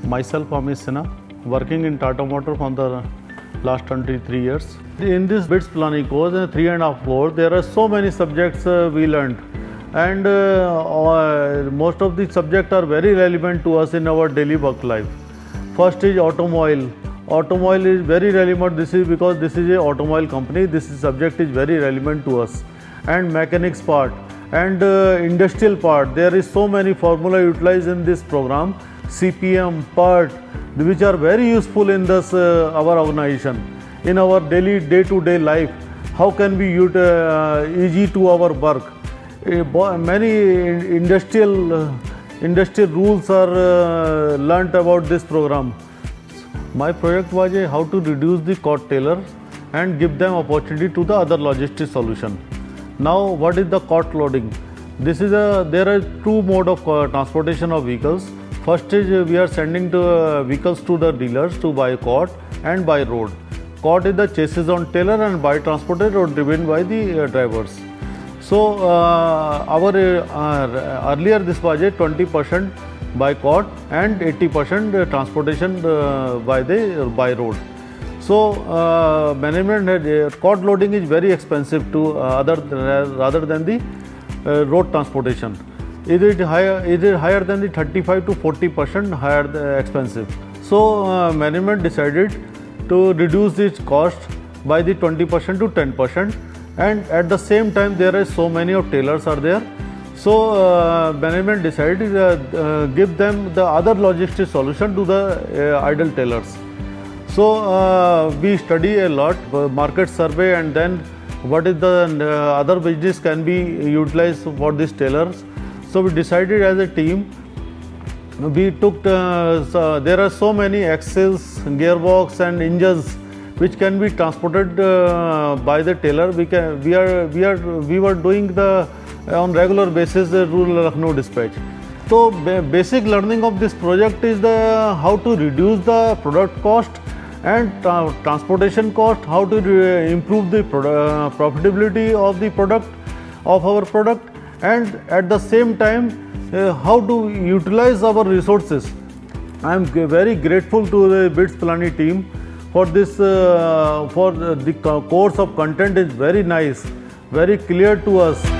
Myself, Amit Sinha, working in Tata Motor for the last 23 years. In this BITS Pilani course, 3.5 course, there are so many subjects we learned, and most of the subjects are very relevant to us in our daily work life. First is automobile. Automobile is very relevant. This is because this is a automobile company. This subject is very relevant to us. And mechanics part and industrial part. There is so many formula utilized in this program. CPM, part, which are very useful in this our organization, in our daily day-to-day life. How can we use easy to our work? Many industrial rules are learnt about this program. My project was how to reduce the cost tailor and give them opportunity to the other logistics solution. Now, what is the cart loading? There are two mode of transportation of vehicles. First is we are sending vehicles to the dealers to buy cart and by road. Cart is the chassis on trailer and by transported or driven by the drivers. So our earlier this was a 20% by cart and 80% transportation by road. So management cart loading is very expensive to rather than the road transportation. It is higher than the 35 to 40% higher expensive. So management decided to reduce its cost by the 20% to 10%, and at the same time there are so many of tailors are there. So management decided to give them the other logistics solution to the idle tailors. So we study a lot, market survey, and then what is the other business can be utilized for these tailors. So we decided as a team, we took, there are so many axles, gearbox and engines which can be transported by the tailor. We were doing on regular basis the rural Lucknow dispatch. So basic learning of this project is how to reduce the product cost and transportation cost, how to improve the profitability of our product, and at the same time how to utilize our resources. I am very grateful to the BITS Pilani team for this, for the course of content is very nice, very clear to us.